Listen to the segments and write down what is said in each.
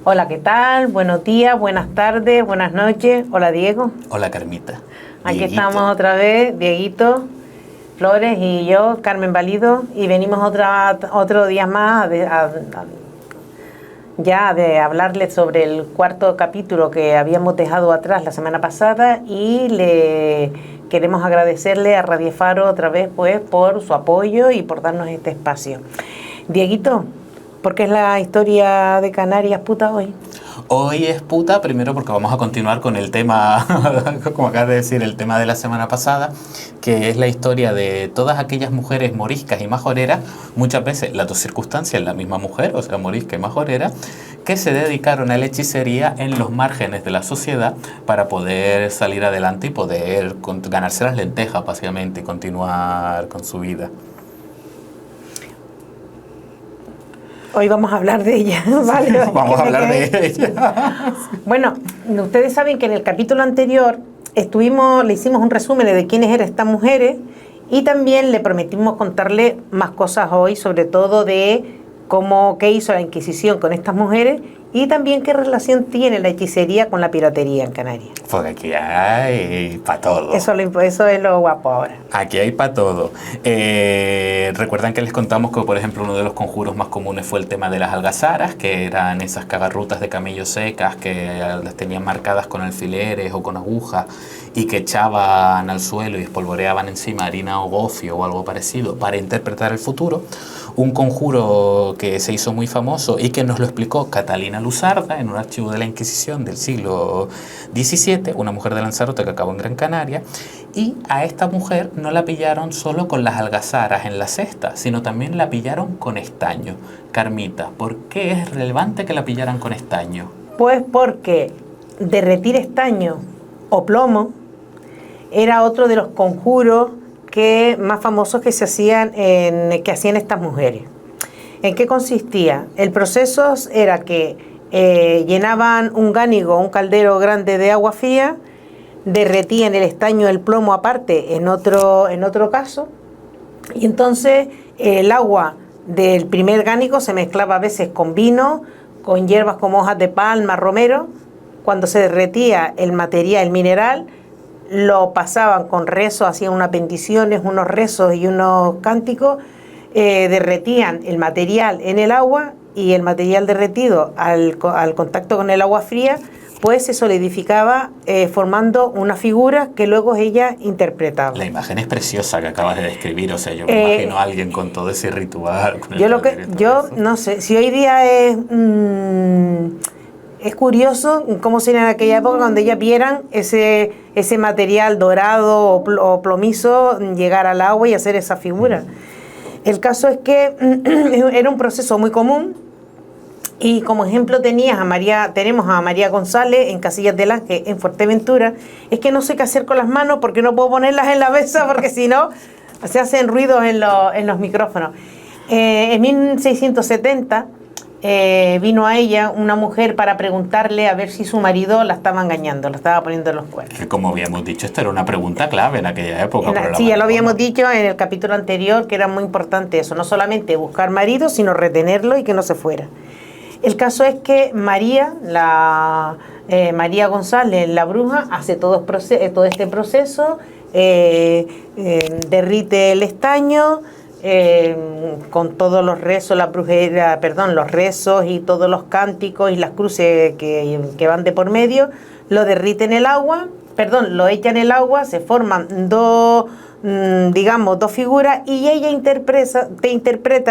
Hola, ¿qué tal? Buenos días, buenas tardes, buenas noches. Hola, Diego. Hola, Carmita. Aquí Dieguito. estamos otra vez, Dieguito Flores y yo, Carmen Valido, y venimos otro día más de hablarles sobre el cuarto capítulo que habíamos dejado atrás la semana pasada, y le queremos agradecerle a Radio Faro otra vez pues por su apoyo y por darnos este espacio. Dieguito, ¿por qué es la historia de Canarias puta hoy? Hoy es puta, primero porque vamos a continuar con el tema, como acabas de decir, el tema de la semana pasada, que es la historia de todas aquellas mujeres moriscas y majoreras, muchas veces las dos circunstancias, la misma mujer, o sea, morisca y majorera, que se dedicaron a la hechicería en los márgenes de la sociedad para poder salir adelante y poder ganarse las lentejas, básicamente, y continuar con su vida. Hoy vamos a hablar de ella, ¿vale? Vamos a hablar de ella. Bueno, ustedes saben que en el capítulo anterior le hicimos un resumen de quiénes eran estas mujeres, y también le prometimos contarle más cosas hoy, sobre todo de qué hizo la Inquisición con estas mujeres, y también qué relación tiene la hechicería con la piratería en Canarias. Porque aquí hay para todo. Eso es lo guapo ahora. Aquí hay para todo. Recuerdan que les contamos que, por ejemplo, uno de los conjuros más comunes fue el tema de las algazaras, que eran esas cagarrutas de camello secas que las tenían marcadas con alfileres o con agujas y que echaban al suelo y espolvoreaban encima harina o gofio o algo parecido para interpretar el futuro. Un conjuro que se hizo muy famoso y que nos lo explicó Catalina Luzarda en un archivo de la Inquisición del siglo XVII, una mujer de Lanzarote que acabó en Gran Canaria. Y a esta mujer no la pillaron solo con las algazaras en la cesta, sino también la pillaron con estaño. Carmita, ¿por qué es relevante que la pillaran con estaño? Pues porque derretir estaño o plomo era otro de los conjuros más famosos que hacían estas mujeres. ¿En qué consistía? El proceso era que llenaban un gánigo, un caldero grande de agua fría, derretían el estaño, el plomo aparte en otro caso, y entonces el agua del primer gánigo se mezclaba a veces con vino, con hierbas como hojas de palma, romero. Cuando se derretía el material, el mineral, lo pasaban con rezos, hacían unas bendiciones, unos rezos y unos cánticos, derretían el material en el agua, y el material derretido al contacto con el agua fría pues se solidificaba formando una figura que luego ella interpretaba. La imagen es preciosa que acabas de describir, o sea, yo me imagino a alguien con todo ese ritual. Yo no sé, si hoy día es curioso cómo sería en aquella época cuando ellas vieran ese material dorado o plomizo llegar al agua y hacer esa figura. El caso es que era un proceso muy común, y como ejemplo tenemos a María González en Casillas del Ángel, en Fuerteventura. Es que no sé qué hacer con las manos porque no puedo ponerlas en la mesa porque si no se hacen ruidos en los micrófonos. En 1670 vino a ella una mujer para preguntarle a ver si su marido la estaba engañando, la estaba poniendo en los cuernos. Que como habíamos dicho, esto era una pregunta clave en aquella época. Sí, ya lo habíamos dicho en el capítulo anterior, que era muy importante eso, no solamente buscar marido, sino retenerlo y que no se fuera. El caso es que María González, la bruja, hace todo este proceso, derrite el estaño, con todos los rezos, los rezos y todos los cánticos y las cruces que van de por medio, lo derrite en el agua, lo echa en el agua, se forman dos figuras, y ella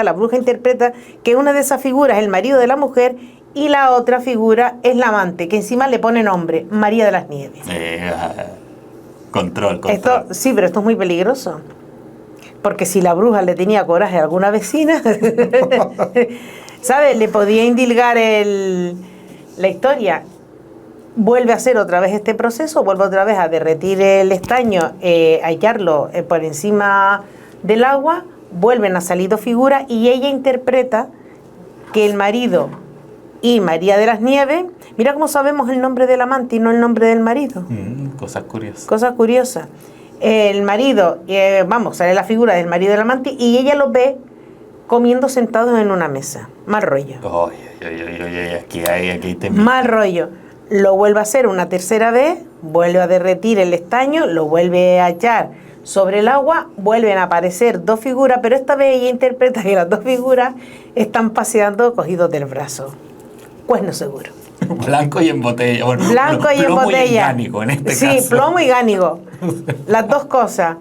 la bruja interpreta que una de esas figuras es el marido de la mujer y la otra figura es la amante, que encima le pone nombre, María de las Nieves. Control. Sí, pero esto es muy peligroso. Porque si la bruja le tenía coraje a alguna vecina, ¿sabes? Le podía indilgar la historia. Vuelve a hacer otra vez este proceso, vuelve otra vez a derretir el estaño, a echarlo por encima del agua, vuelven a salir dos figuras, y ella interpreta que el marido y María de las Nieves, mira cómo sabemos el nombre del amante y no el nombre del marido. Cosas curiosas. Cosas curiosas. El marido, sale la figura del marido del amante, y ella lo ve comiendo sentados en una mesa. Mal rollo. Aquí te... Mal rollo. Lo vuelve a hacer una tercera vez, vuelve a derretir el estaño, lo vuelve a echar sobre el agua, vuelven a aparecer dos figuras, pero esta vez ella interpreta que las dos figuras están paseando cogidos del brazo. Cuerno seguro. Blanco y en botella. Bueno, Blanco y en botella. Y gánigo, en este sí, caso. plomo y gánigo. Las dos cosas.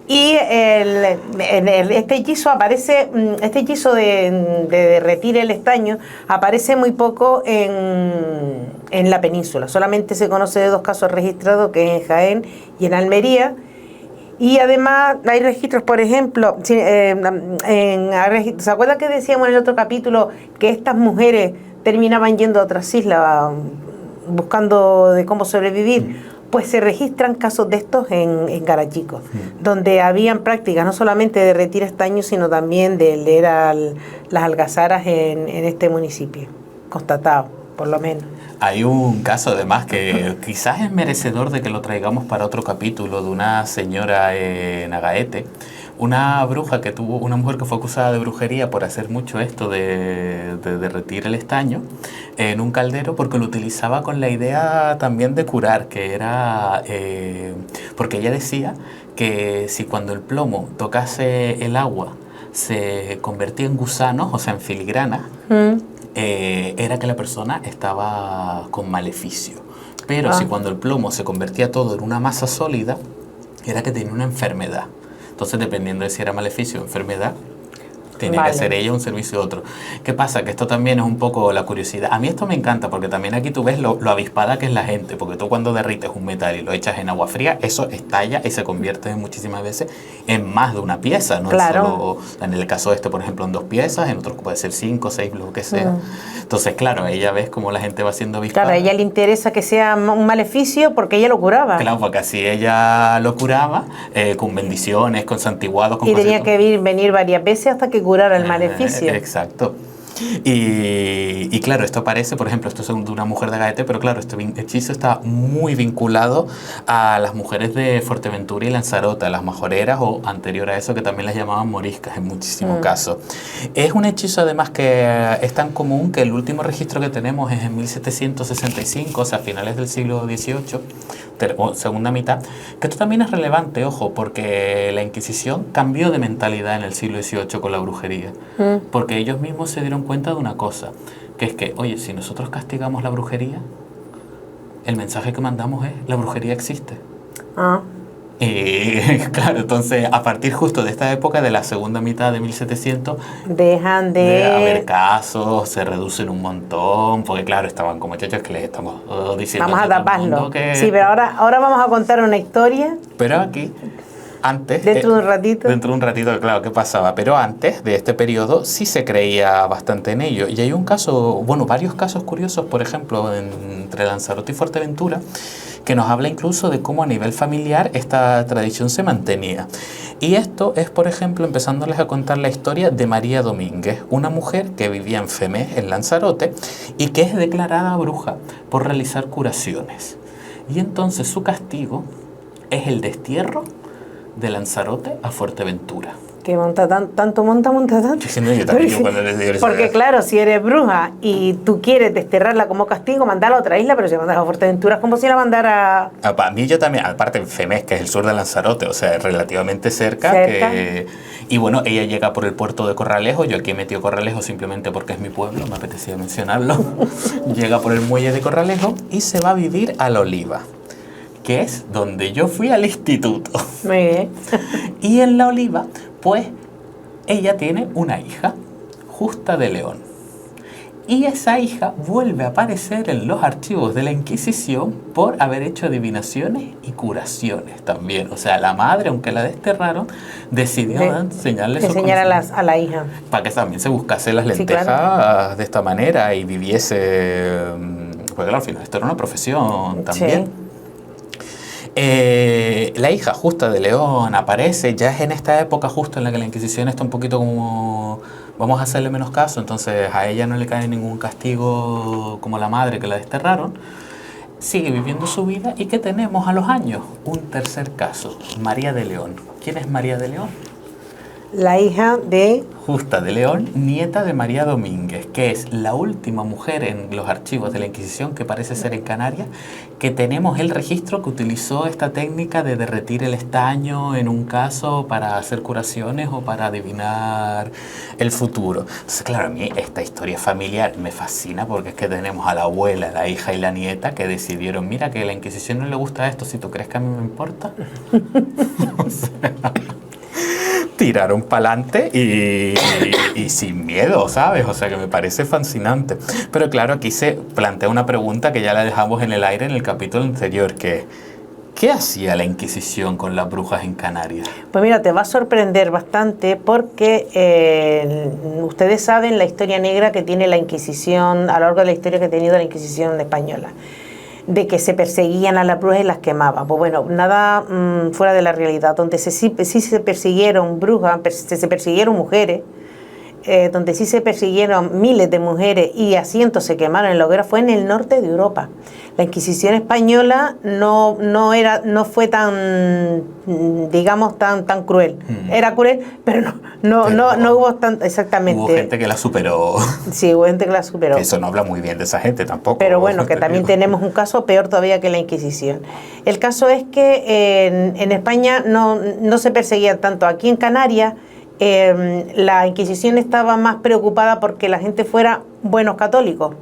Y este hechizo aparece, este hechizo de derretir el estaño aparece muy poco en la península. Solamente se conoce de dos casos registrados, que es en Jaén y en Almería. Y además hay registros, por ejemplo, ¿se acuerdan que decíamos en el otro capítulo que estas mujeres terminaban yendo a otras islas buscando de cómo sobrevivir? Pues se registran casos de estos en Carachico, donde habían prácticas no solamente de derretir estaños, sino también de leer las algazaras en este municipio, constatado, por lo menos. Hay un caso además que quizás es merecedor de que lo traigamos para otro capítulo, de una señora en Agaete, una bruja que tuvo, una mujer que fue acusada de brujería por hacer mucho esto de derretir el estaño en un caldero, porque lo utilizaba con la idea también de curar, que era porque ella decía que si cuando el plomo tocase el agua se convertía en gusanos, o sea en filigranas, era que la persona estaba con maleficio. Pero si cuando el plomo se convertía todo en una masa sólida, era que tenía una enfermedad. Entonces, dependiendo de si era maleficio o enfermedad, tenía que hacer ella un servicio u otro. ¿Qué pasa? Que esto también es un poco la curiosidad. A mí esto me encanta porque también aquí tú ves lo avispada que es la gente, porque tú cuando derrites un metal y lo echas en agua fría, eso estalla y se convierte muchísimas veces en más de una pieza, no claro. Solo, en el caso este, por ejemplo, en 2 piezas, en otro puede ser 5, 6, lo que sea. Entonces, claro, ella ves cómo la gente va siendo avispada. Claro, a ella le interesa que sea un maleficio porque ella lo curaba. Claro, porque así ella lo curaba, con bendiciones, con santiguados, con y tenía que venir varias veces hasta que curara el maleficio. Exacto. Y claro, esto parece, por ejemplo, esto es de una mujer de Agaete, pero claro, este hechizo está muy vinculado a las mujeres de Fuerteventura y Lanzarote, a las majoreras, o anterior a eso que también las llamaban moriscas en muchísimos casos. Es un hechizo además que es tan común que el último registro que tenemos es en 1765, o sea, a finales del siglo XVIII, segunda mitad, que esto también es relevante, ojo, porque la Inquisición cambió de mentalidad en el siglo XVIII con la brujería, porque ellos mismos se dieron cuenta de una cosa, que es que, oye, si nosotros castigamos la brujería, el mensaje que mandamos es, la brujería existe. Y claro, entonces a partir justo de esta época, de la segunda mitad de 1700, dejan de haber casos, se reducen un montón, porque claro, estaban como muchachos que les estamos diciendo vamos a taparlo. Que... Sí, pero ahora vamos a contar una historia. Pero aquí... Antes, dentro de un ratito. Dentro de un ratito, claro, ¿qué pasaba? Pero antes de este periodo sí se creía bastante en ello. Y hay un caso, bueno, varios casos curiosos, por ejemplo, entre Lanzarote y Fuerteventura, que nos habla incluso de cómo a nivel familiar esta tradición se mantenía. Y esto es, por ejemplo, empezándoles a contar la historia de María Domínguez, una mujer que vivía en Femés, en Lanzarote, y que es declarada bruja por realizar curaciones. Y entonces su castigo es el destierro de Lanzarote a Fuerteventura. Que monta tanto. Porque claro, si eres bruja y tú quieres desterrarla como castigo, mandarla a otra isla, pero si mandas a Fuerteventura es como si la mandara... Para mí yo también, aparte en Femés, que es el sur de Lanzarote, o sea, relativamente cerca. Y bueno, ella llega por el puerto de Corralejo, yo aquí he metido Corralejo simplemente porque es mi pueblo, me apetecía mencionarlo. Llega por el muelle de Corralejo y se va a vivir a La Oliva, que es donde yo fui al instituto. Muy bien. Y en La Oliva, pues, ella tiene una hija, Justa de León. Y esa hija vuelve a aparecer en los archivos de la Inquisición por haber hecho adivinaciones y curaciones también. O sea, la madre, aunque la desterraron, decidió enseñar a la hija. Para que también se buscase las lentejas de esta manera y viviese... Porque claro, al final esto era una profesión también. Sí. La hija Justa de León aparece, ya es en esta época justo en la que la Inquisición está un poquito como vamos a hacerle menos caso, entonces a ella no le cae ningún castigo como la madre que la desterraron, sigue viviendo su vida. ¿Y qué tenemos a los años? Un tercer caso, María de León. ¿Quién es María de León? La hija de... Justa de León, nieta de María Domínguez, que es la última mujer en los archivos de la Inquisición, que parece ser en Canarias, que tenemos el registro que utilizó esta técnica de derretir el estaño en un caso para hacer curaciones o para adivinar el futuro. Entonces, claro, a mí esta historia familiar me fascina porque es que tenemos a la abuela, la hija y la nieta que decidieron, mira, que a la Inquisición no le gusta esto, si tú crees que a mí me importa. O sea, tiraron para adelante y sin miedo, ¿sabes? O sea, que me parece fascinante. Pero claro, aquí se plantea una pregunta que ya la dejamos en el aire en el capítulo anterior, que ¿qué hacía la Inquisición con las brujas en Canarias? Pues mira, te va a sorprender bastante porque ustedes saben la historia negra que tiene la Inquisición, a lo largo de la historia que ha tenido la Inquisición española, de que se perseguían a las brujas y las quemaban. Pues bueno, nada fuera de la realidad. Donde sí se persiguieron brujas, se persiguieron mujeres, donde sí se persiguieron miles de mujeres y a cientos se quemaron en la hoguera, fue en el norte de Europa. La Inquisición española no fue tan, digamos, tan cruel. Era cruel, pero no hubo tan, exactamente. Hubo gente que la superó. Sí, hubo gente que la superó. Eso no habla muy bien de esa gente tampoco. Pero bueno, que también tenemos un caso peor todavía que la Inquisición. El caso es que en España no se perseguía tanto. Aquí en Canarias la Inquisición estaba más preocupada porque la gente fuera buenos católicos.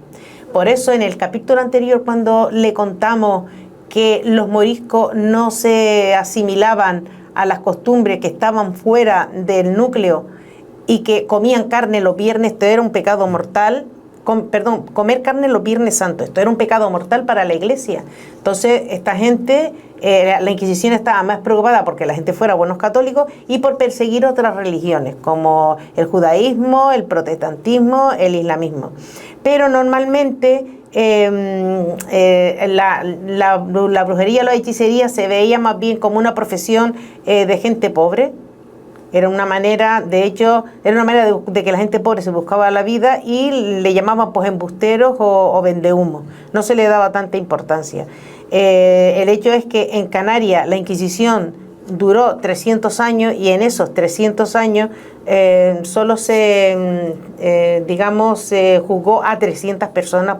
Por eso en el capítulo anterior, cuando le contamos que los moriscos no se asimilaban a las costumbres que estaban fuera del núcleo y que comían carne los viernes, esto era un pecado mortal. Comer carne los Viernes Santos, esto era un pecado mortal para la Iglesia. Entonces esta gente, la Inquisición estaba más preocupada porque la gente fuera buenos católicos y por perseguir otras religiones como el judaísmo, el protestantismo, el islamismo. Pero normalmente la brujería, la hechicería se veía más bien como una profesión de gente pobre. Era una manera, de hecho, de que la gente pobre se buscaba la vida y le llamaban pues embusteros o vendehumos. No se le daba tanta importancia. El hecho es que en Canarias la Inquisición duró 300 años y en esos 300 años solo se juzgó a 300 personas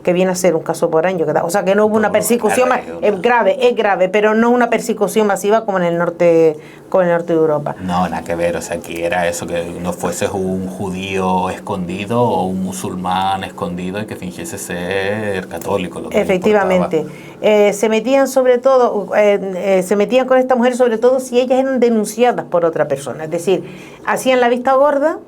que viene a ser un caso por año. O sea, que no hubo una persecución es grave, pero no una persecución masiva como en el norte de Europa. No, nada que ver. O sea, aquí era eso, que no fueses un judío escondido o un musulmán escondido y que fingiese ser católico. Lo que efectivamente. Se metían con estas mujeres sobre todo si ellas eran denunciadas por otra persona. Es decir, hacían la vista gorda,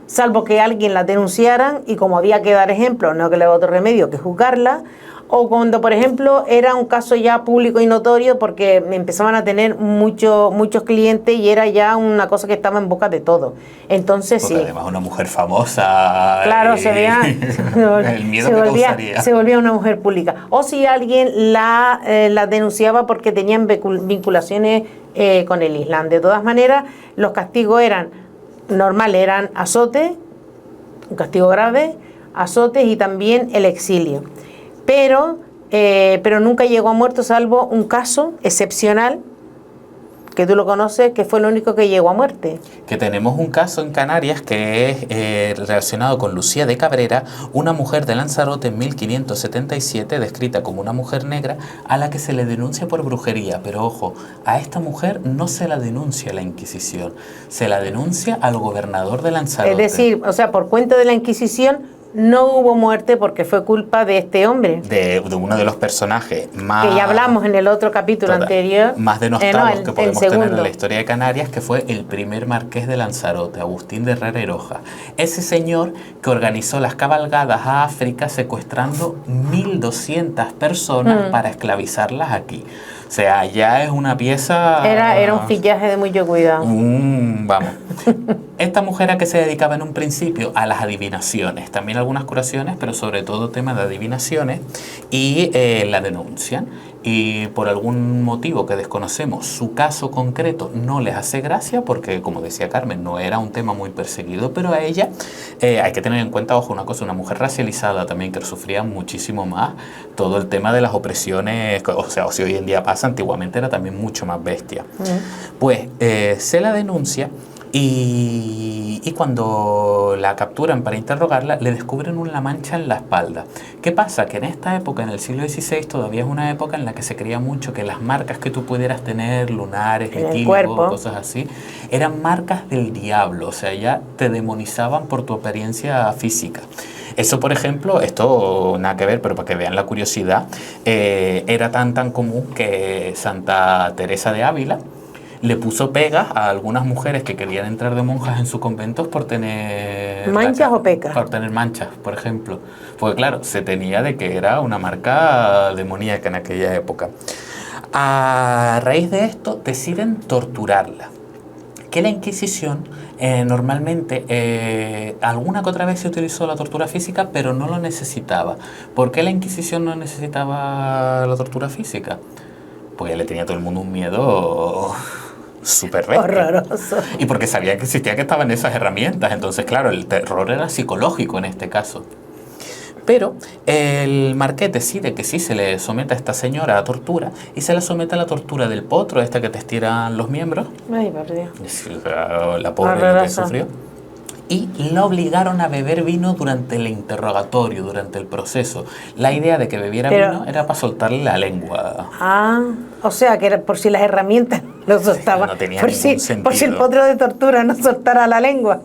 salvo que alguien la denunciaran y como había que dar ejemplo, no que le daba otro remedio que juzgarla, o cuando, por ejemplo, era un caso ya público y notorio porque empezaban a tener muchos clientes y era ya una cosa que estaba en boca de todo. Entonces porque sí. Además una mujer famosa. Claro, se volvía una mujer pública. O si alguien la denunciaba porque tenían vinculaciones con el Islam. De todas maneras, los castigos eran azote, un castigo grave, azotes y también el exilio. Pero nunca llegó a muerto, salvo un caso excepcional, que tú lo conoces, que fue el único que llegó a muerte. Que tenemos un caso en Canarias que es relacionado con Lucía de Cabrera, una mujer de Lanzarote en 1577, descrita como una mujer negra, a la que se le denuncia por brujería. Pero ojo, a esta mujer no se la denuncia la Inquisición, se la denuncia al gobernador de Lanzarote. Es decir, o sea, por cuenta de la Inquisición, no hubo muerte porque fue culpa de este hombre. De uno de los personajes más... Que ya hablamos en el otro capítulo anterior. Más denostados que podemos tener en la historia de Canarias, que fue el primer marqués de Lanzarote, Agustín de Herrera Heroja. Ese señor que organizó las cabalgadas a África secuestrando 1.200 personas para esclavizarlas aquí. O sea, ya es una pieza... Era un fillaje de mucho cuidado. Vamos. Esta mujer a que se dedicaba en un principio a las adivinaciones, también algunas curaciones, pero sobre todo temas de adivinaciones, y la denuncian. Y por algún motivo que desconocemos, su caso concreto no les hace gracia, porque como decía Carmen, no era un tema muy perseguido, pero a ella hay que tener en cuenta, ojo, una cosa, una mujer racializada también, que sufría muchísimo más todo el tema de las opresiones, o sea, si hoy en día pasa, antiguamente era también mucho más bestia. Pues se la denuncia, Y cuando la capturan para interrogarla, le descubren una mancha en la espalda. ¿Qué pasa? Que en esta época, en el siglo XVI, todavía es una época en la que se creía mucho que las marcas que tú pudieras tener, lunares, En el vitílicos, cuerpo. cosas así, eran marcas del diablo, o sea, ya te demonizaban por tu apariencia física. Eso, por ejemplo, esto nada que ver, pero para que vean la curiosidad, era tan común que Santa Teresa de Ávila le puso pegas a algunas mujeres que querían entrar de monjas en sus conventos por tener... ¿Manchas o pecas? Por tener manchas, por ejemplo. Porque claro, se tenía de que era una marca demoníaca en aquella época. A raíz de esto deciden torturarla. Que la Inquisición normalmente alguna que otra vez se utilizó la tortura física, pero no lo necesitaba. ¿Por qué la Inquisición no necesitaba la tortura física? Porque le tenía a todo el mundo un miedo súper bestia. Horroroso. Y porque sabía que existía, que estaban esas herramientas. Entonces, claro, el terror era psicológico en este caso. Pero el marqués decide que sí se le somete a esta señora a tortura, y se la somete a la tortura del potro, esta que te estiran los miembros. Ay, por Dios. La pobre lo que Horroroso. sufrió. Y la obligaron a beber vino durante el interrogatorio, durante el proceso. La idea de que bebiera vino era para soltarle la lengua. Ah, o sea, que era por si las herramientas no soltaban. No tenía por, ningún si, por si el sentido. potro de tortura no soltara la lengua.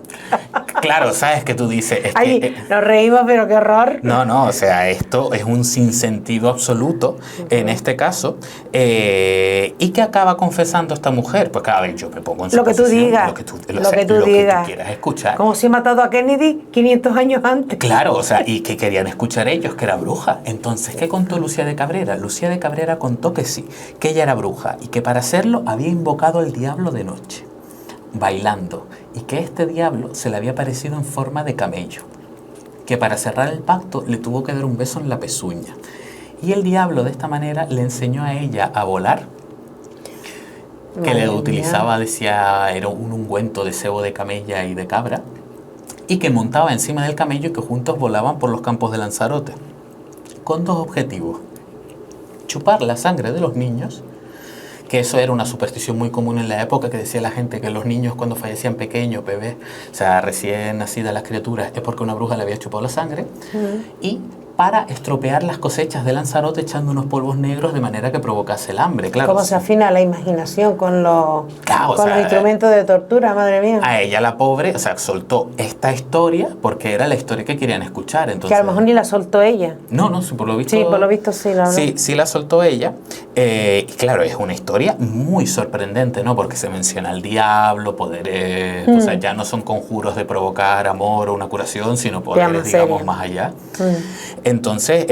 Claro, sabes que tú dices... es que, Ay, nos reímos, pero qué horror. No, o sea, esto es un sinsentido absoluto en este caso. ¿Y qué acaba confesando esta mujer? Pues cada vez yo me pongo en su Lo que tú posición, digas. lo que tú digas. quieras escuchar. Como si he matado a Kennedy 500 años antes. Claro, o sea, y que querían escuchar ellos, que era bruja. Entonces, ¿qué contó Lucía de Cabrera? Lucía de Cabrera contó que sí, que ella era bruja y que para hacerlo había invocado al diablo de noche, bailando, y que este diablo se le había aparecido en forma de camello, que para cerrar el pacto le tuvo que dar un beso en la pezuña. Y el diablo de esta manera le enseñó a ella a volar, que le utilizaba, decía, era un ungüento de sebo de camella y de cabra, y que montaba encima del camello y que juntos volaban por los campos de Lanzarote, con dos objetivos: chupar la sangre de los niños, que eso era una superstición muy común en la época, que decía la gente que los niños cuando fallecían pequeños, bebés, o sea, recién nacidas las criaturas, es porque una bruja le había chupado la sangre, y para estropear las cosechas de Lanzarote echando unos polvos negros de manera que provocase el hambre, claro. ¿Cómo se afina la imaginación con los, Claro, con los instrumentos de tortura, madre mía? A ella, la pobre, o sea, soltó esta historia porque era la historia que querían escuchar. Entonces, Que a lo mejor ni la soltó ella. No, sí, por lo visto. Sí, por lo visto sí. Sí la soltó ella. Y claro, es una historia muy sorprendente, ¿no? Porque se menciona al diablo, poderes, o sea, ya no son conjuros de provocar amor o una curación, sino poderes, digamos, más allá. Entonces,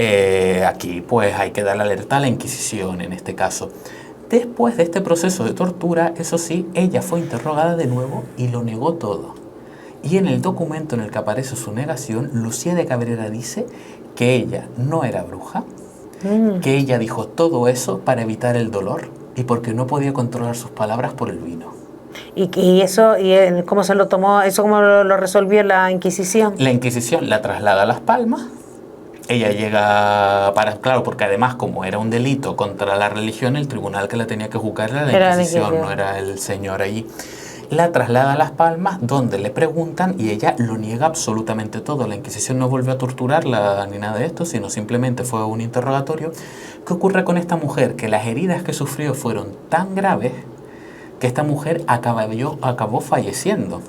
aquí pues hay que dar la alerta a la Inquisición en este caso. Después de este proceso de tortura, eso sí, ella fue interrogada de nuevo y lo negó todo. Y en el documento en el que aparece su negación, Lucía de Cabrera dice que ella no era bruja, que ella dijo todo eso para evitar el dolor y porque no podía controlar sus palabras por el vino. ¿Y eso, cómo se lo tomó, eso cómo lo resolvió la Inquisición? La Inquisición la traslada a Las Palmas. Ella llega claro, porque además como era un delito contra la religión, el tribunal que la tenía que juzgar era la Inquisición, no era el señor allí. La traslada a Las Palmas, donde le preguntan y ella lo niega absolutamente todo. La Inquisición no volvió a torturarla ni nada de esto, sino simplemente fue un interrogatorio. ¿Qué ocurre con esta mujer? Que las heridas que sufrió fueron tan graves que esta mujer acabó falleciendo.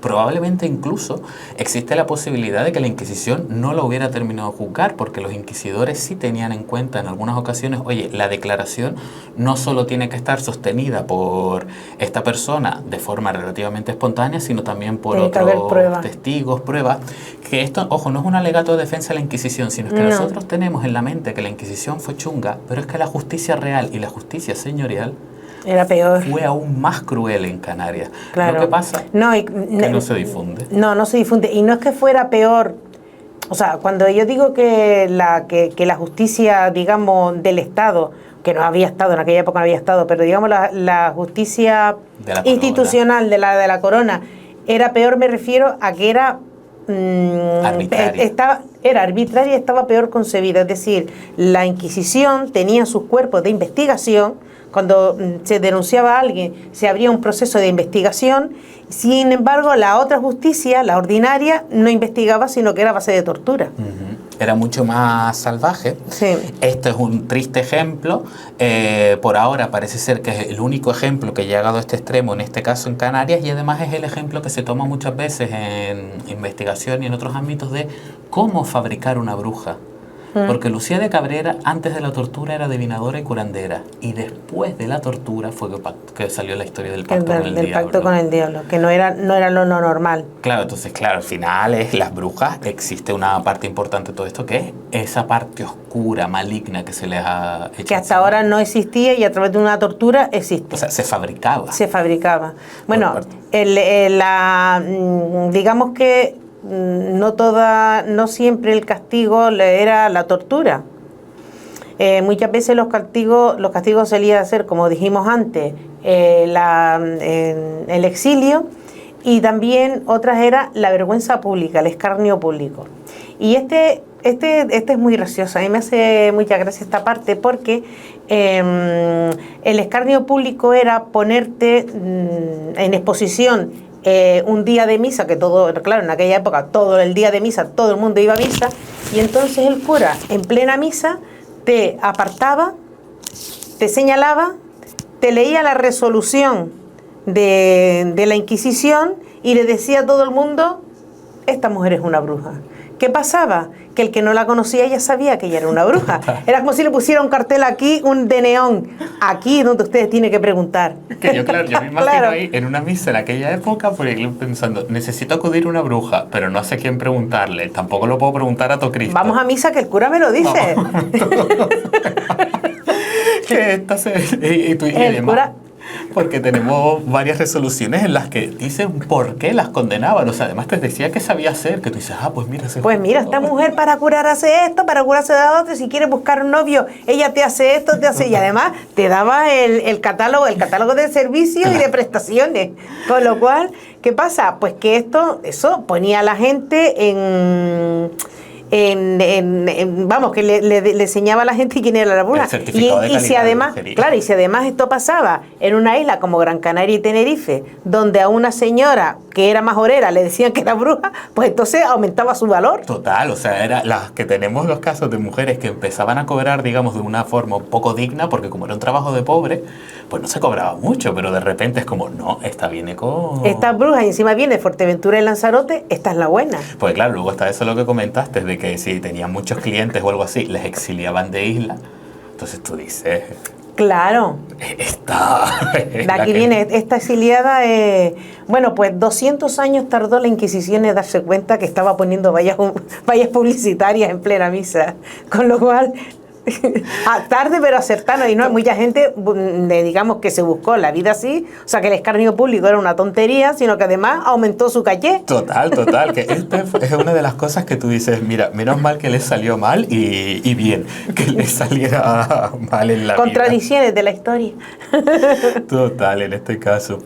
Probablemente incluso existe la posibilidad de que la Inquisición no lo hubiera terminado de juzgar, porque los inquisidores sí tenían en cuenta en algunas ocasiones, oye, la declaración no solo tiene que estar sostenida por esta persona de forma relativamente espontánea, sino también por otros testigos, pruebas, que esto, ojo, no es un alegato de defensa de la Inquisición, sino que nosotros tenemos en la mente que la Inquisición fue chunga, pero es que la justicia real y la justicia señorial era peor. Fue aún más cruel en Canarias. Claro. Lo que pasa que no se difunde. No se difunde. Y no es que fuera peor. O sea, cuando yo digo que la justicia, digamos, del Estado, que no había estado, en aquella época no había estado, pero digamos la justicia institucional de la corona era peor, me refiero a que era arbitraria. Era arbitraria y estaba peor concebida. Es decir, la Inquisición tenía sus cuerpos de investigación, cuando se denunciaba a alguien, se abría un proceso de investigación. Sin embargo, la otra justicia, la ordinaria, no investigaba, sino que era a base de tortura. Era mucho más salvaje. Sí. Este es un triste ejemplo. Por ahora parece ser que es el único ejemplo que ha llegado a este extremo, en este caso en Canarias, y además es el ejemplo que se toma muchas veces en investigación y en otros ámbitos de cómo fabricar una bruja. Porque Lucía de Cabrera, antes de la tortura, era adivinadora y curandera. Y después de la tortura fue que salió la historia del pacto con el diablo. Del pacto con el diablo, que no era lo normal. Claro, entonces, claro, al final es las brujas, existe una parte importante de todo esto, que es esa parte oscura, maligna que se les ha hecho. Que hasta ahora no existía y a través de una tortura existe. O sea, se fabricaba. Se fabricaba. Bueno, digamos que no siempre el castigo era la tortura. Muchas veces los castigos solían ser, como dijimos antes, el exilio, y también otras era la vergüenza pública, el escarnio público. Y este es muy gracioso. A mí me hace mucha gracia esta parte porque el escarnio público era ponerte en exposición un día de misa, que claro, en aquella época todo el día de misa, todo el mundo iba a misa, y entonces el cura en plena misa te apartaba, te señalaba, te leía la resolución de la Inquisición y le decía a todo el mundo: esta mujer es una bruja. ¿Qué pasaba? Que el que no la conocía ya sabía que ella era una bruja. Era como si le pusiera un cartel aquí, de neón, aquí donde ustedes tienen que preguntar. Que yo me imagino claro. Ahí en una misa en aquella época, porque pensando, necesito acudir a una bruja, pero no sé quién preguntarle, tampoco lo puedo preguntar a Tocristo. Vamos a misa, que el cura me lo dice. El cura... Porque tenemos varias resoluciones en las que dicen por qué las condenaban. O sea, además te decía que sabía hacer, que tú dices, pues mira... esta mujer para curar hace esto, para curarse de otro, si quieres buscar un novio, ella te hace esto, te hace... Y además te daba el catálogo de servicios y de prestaciones. Con lo cual, ¿qué pasa? Pues que eso ponía a la gente vamos, que le enseñaba a la gente quién era la bruja. Y si además, claro, y si además esto pasaba en una isla como Gran Canaria y Tenerife, donde a una señora que era majorera le decían que era bruja, pues entonces aumentaba su valor. Total, o sea, era las que tenemos los casos de mujeres que empezaban a cobrar, digamos, de una forma un poco digna, porque como era un trabajo de pobre, pues no se cobraba mucho, pero de repente es como, no, esta viene con... Esta bruja, y encima viene de Fuerteventura y Lanzarote, esta es la buena. Pues claro, luego está eso lo que comentaste, de que si tenían muchos clientes o algo así, les exiliaban de isla. Entonces tú dices... Claro. De aquí viene esta exiliada. Bueno, pues 200 años tardó la Inquisición en darse cuenta que estaba poniendo vallas publicitarias en plena misa. Con lo cual... tarde pero acertado, y no hay mucha gente, digamos, que se buscó la vida así, o sea, que el escarnio público era una tontería, sino que además aumentó su caché. Total, que esta es una de las cosas que tú dices, mira, menos mal que les salió mal y bien, que les saliera mal en la vida. Contradicciones de la historia. Total, en este caso.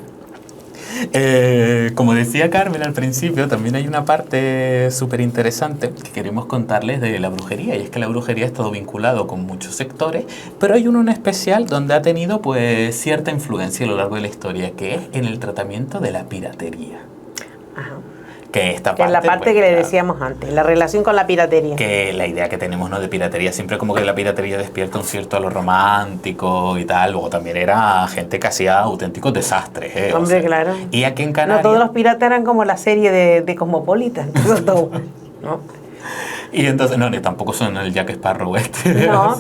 Como decía Carmen al principio, también hay una parte súper interesante que queremos contarles de la brujería, y es que la brujería ha estado vinculado con muchos sectores, pero hay uno en especial donde ha tenido pues cierta influencia a lo largo de la historia, que es en el tratamiento de la piratería. Ajá. Que esta parte, es la parte pues, que le decíamos antes, la relación con la piratería. Que la idea que tenemos, ¿no?, de piratería, siempre como que la piratería despierta un cierto a lo romántico y tal. Luego también era gente que hacía auténticos desastres. Hombre, o sea, claro. Y aquí en Canarias... No todos los piratas eran como la serie de Cosmopolitan. ¿No? Y entonces, no, ni tampoco son el Jack Sparrow este. No,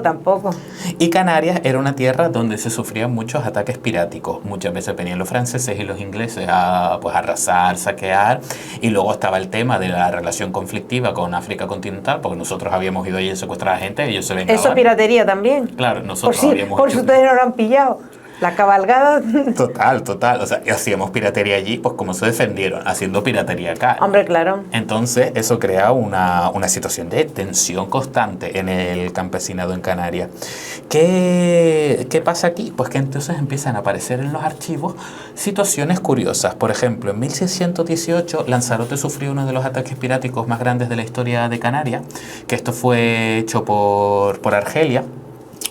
tampoco. Y Canarias era una tierra donde se sufrían muchos ataques piráticos. Muchas veces venían los franceses y los ingleses a arrasar, saquear. Y luego estaba el tema de la relación conflictiva con África continental, porque nosotros habíamos ido allí a secuestrar a gente, ellos se vengaban. Eso es piratería también. Claro, nosotros habíamos... Por si ustedes no lo han pillado. La cabalgada... Total. O sea, hacíamos piratería allí, pues como se defendieron, haciendo piratería acá. Hombre, claro. Entonces, eso crea una situación de tensión constante en el campesinado en Canarias. ¿Qué pasa aquí? Pues que entonces empiezan a aparecer en los archivos situaciones curiosas. Por ejemplo, en 1618, Lanzarote sufrió uno de los ataques piráticos más grandes de la historia de Canarias, que esto fue hecho por Argelia,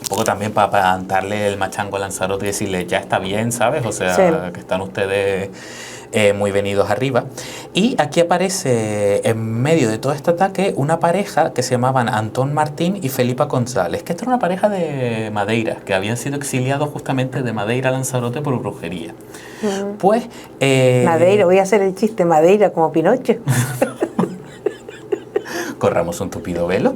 poco también para darle el machango a Lanzarote y decirle, ya está bien, ¿sabes? O sea, Sí. que están ustedes muy venidos arriba. Y aquí aparece en medio de todo este ataque una pareja que se llamaban Antón Martín y Felipa González, que esta era una pareja de Madeira, que habían sido exiliados justamente de Madeira a Lanzarote por brujería. Pues... Madeira, voy a hacer el chiste, Madeira como Pinocho. corramos un tupido velo.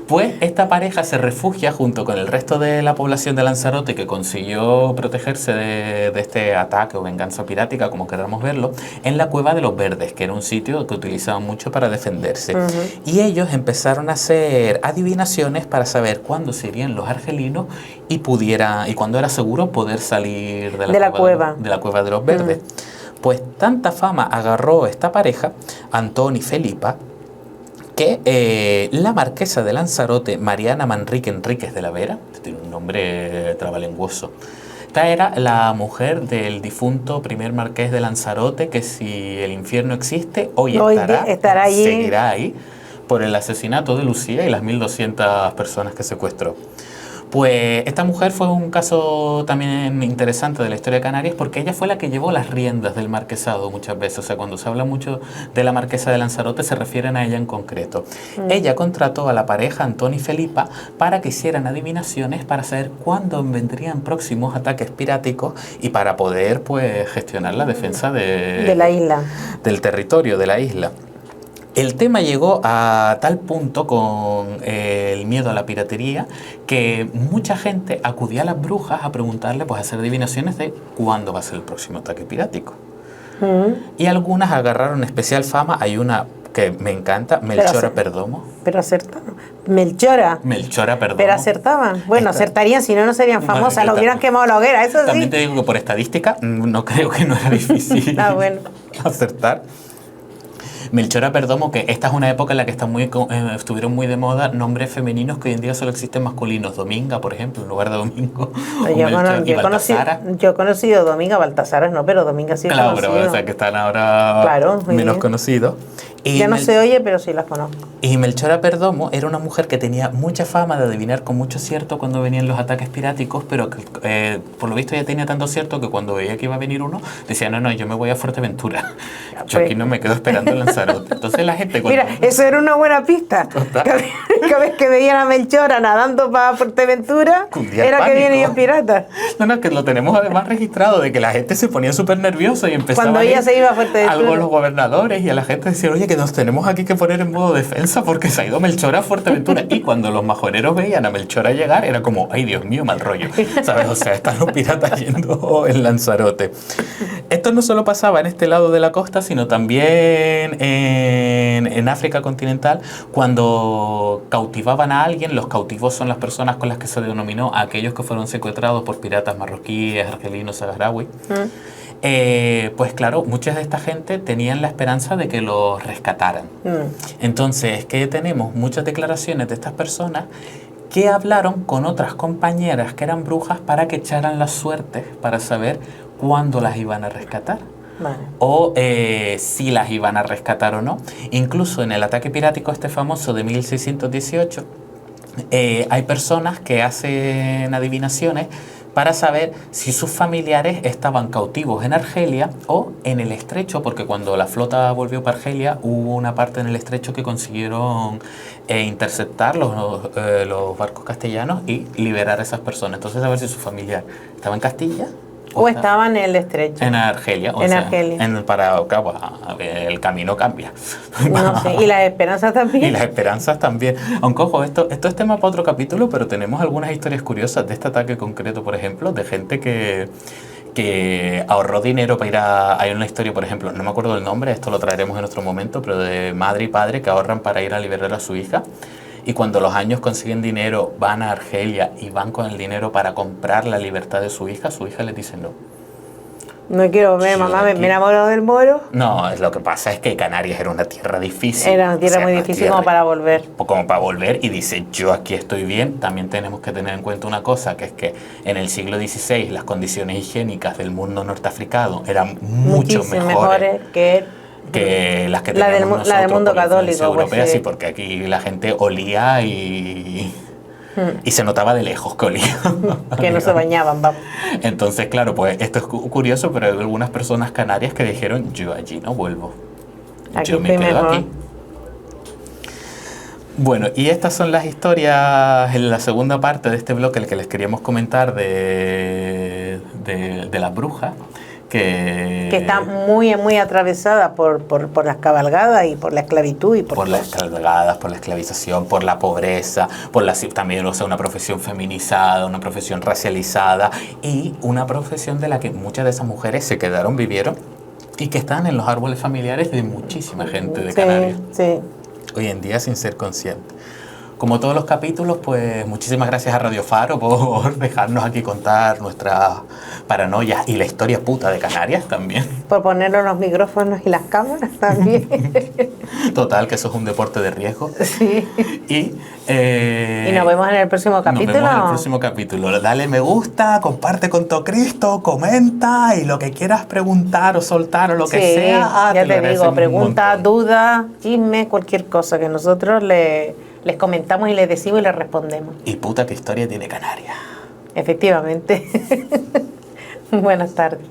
Pues esta pareja se refugia junto con el resto de la población de Lanzarote que consiguió protegerse de este ataque o venganza pirática, como queramos verlo, en la Cueva de los Verdes, que era un sitio que utilizaban mucho para defenderse. Y ellos empezaron a hacer adivinaciones para saber cuándo se irían los argelinos y cuándo era seguro poder salir de la cueva de los Verdes. Pues tanta fama agarró esta pareja, Antón y Felipa, que la marquesa de Lanzarote, Mariana Manrique Enríquez de la Vera, tiene un nombre trabalenguoso, esta era la mujer del difunto primer marqués de Lanzarote, que si el infierno existe, hoy estará allí, seguirá ahí, por el asesinato de Lucía y las 1.200 personas que secuestró. Pues esta mujer fue un caso también interesante de la historia de Canarias porque ella fue la que llevó las riendas del marquesado muchas veces. O sea, cuando se habla mucho de la marquesa de Lanzarote se refieren a ella en concreto. Ella contrató a la pareja Antón y Felipa para que hicieran adivinaciones para saber cuándo vendrían próximos ataques piráticos y para poder pues gestionar la defensa de la isla, del territorio de la isla. El tema llegó a tal punto con el miedo a la piratería que mucha gente acudía a las brujas a preguntarle, pues a hacer adivinaciones de cuándo va a ser el próximo ataque pirático. Y algunas agarraron especial fama. Hay una que me encanta, Melchora Perdomo. Pero acertaban. Melchora Perdomo. Pero acertaban. Bueno, acertarían, si no, no serían famosas. Lo hubieran quemado la hoguera, eso sí. También te digo que por estadística no creo que no era difícil acertar. Melchora Perdomo, que esta es una época en la que estuvieron muy de moda nombres femeninos que hoy en día solo existen masculinos. Dominga, por ejemplo, en lugar de Domingo. Yo he conocido Dominga, Baltasares no, pero Dominga sí claro, conocido. Claro, o sea que están ahora menos conocidos. Ya no se oye, pero sí las conozco. Y Melchora Perdomo era una mujer que tenía mucha fama de adivinar con mucho cierto cuando venían los ataques piráticos, pero que por lo visto ya tenía tanto cierto que cuando veía que iba a venir uno, decía, no, yo me voy a Fuerteventura. Yo aquí no me quedo esperando en Lanzarote. Entonces la gente... Mira, eso era una buena pista. Cada vez que veían a Melchora nadando para Fuerteventura, era que venían piratas. No, que lo tenemos además registrado, de que la gente se ponía súper nerviosa y empezaba cuando ella se iba a Fuerteventura. Algo los gobernadores y a la gente decía, oye, que nos tenemos aquí que poner en modo defensa porque se ha ido Melchora a Fuerteventura. Y cuando los majoreros veían a Melchora llegar, era como, ay, Dios mío, mal rollo. ¿Sabes? O sea, están los piratas yendo en Lanzarote. Esto no solo pasaba en este lado de la costa, sino también en África continental, cuando cautivaban a alguien. Los cautivos son las personas con las que se denominó a aquellos que fueron secuestrados por piratas marroquíes, argelinos, saharauis. Pues claro, mucha de esta gente tenían la esperanza de que los rescataran. Entonces, ¿qué tenemos? Muchas declaraciones de estas personas que hablaron con otras compañeras que eran brujas para que echaran las suertes para saber cuándo las iban a rescatar. O si las iban a rescatar o no. Incluso en el ataque pirático este famoso de 1618 hay personas que hacen adivinaciones para saber si sus familiares estaban cautivos en Argelia o en el estrecho, porque cuando la flota volvió para Argelia hubo una parte en el estrecho que consiguieron interceptar los barcos castellanos y liberar a esas personas. Entonces, a ver si su familiar estaba en Castilla o estaba en el estrecho. En Argelia. El camino cambia. No sé, y las esperanzas también. Y las esperanzas también. Aunque, ojo, esto es tema para otro capítulo, pero tenemos algunas historias curiosas de este ataque concreto, por ejemplo, de gente que ahorró dinero para ir a... Hay una historia, por ejemplo, no me acuerdo del nombre, esto lo traeremos en otro momento, pero de madre y padre que ahorran para ir a liberar a su hija. Y cuando los años consiguen dinero, van a Argelia y van con el dinero para comprar la libertad de su hija les dice no. No quiero ver, mamá, me he enamorado del moro. No, lo que pasa es que Canarias era una tierra difícil. Era una tierra muy difícil como para volver. Como para volver y dice, yo aquí estoy bien. También tenemos que tener en cuenta una cosa, que es que en el siglo XVI las condiciones higiénicas del mundo norteafricano eran mucho mejores que las que teníamos nosotros, la del mundo católico, europea, pues, sí, porque aquí la gente olía y Y se notaba de lejos que olía. Que no se bañaban, vamos. Entonces, claro, pues esto es curioso, pero hay algunas personas canarias que dijeron, yo allí no vuelvo. Aquí Yo me estoy quedo mejor. aquí. Bueno, y estas son las historias en la segunda parte de este bloque, el que les queríamos comentar de las brujas, Que está muy, muy atravesada por las cabalgadas y por la esclavitud y por las cabalgadas, por la esclavización, por la pobreza, también, o sea, una profesión feminizada, una profesión racializada y una profesión de la que muchas de esas mujeres se quedaron, vivieron y que están en los árboles familiares de muchísima gente de Canarias. Sí. Hoy en día sin ser consciente. Como todos los capítulos, pues muchísimas gracias a Radio Faro por dejarnos aquí contar nuestras paranoias y la historia puta de Canarias también. Por ponernos los micrófonos y las cámaras también. Total, que eso es un deporte de riesgo. Sí. Y nos vemos en el próximo capítulo. Nos vemos en el próximo capítulo. Dale me gusta, comparte con todo Cristo, comenta y lo que quieras preguntar o soltar o lo que sea. Ya te digo, pregunta, duda, chisme, cualquier cosa que nosotros les comentamos y les decimos y les respondemos. Y puta, qué historia tiene Canarias. Efectivamente. Buenas tardes.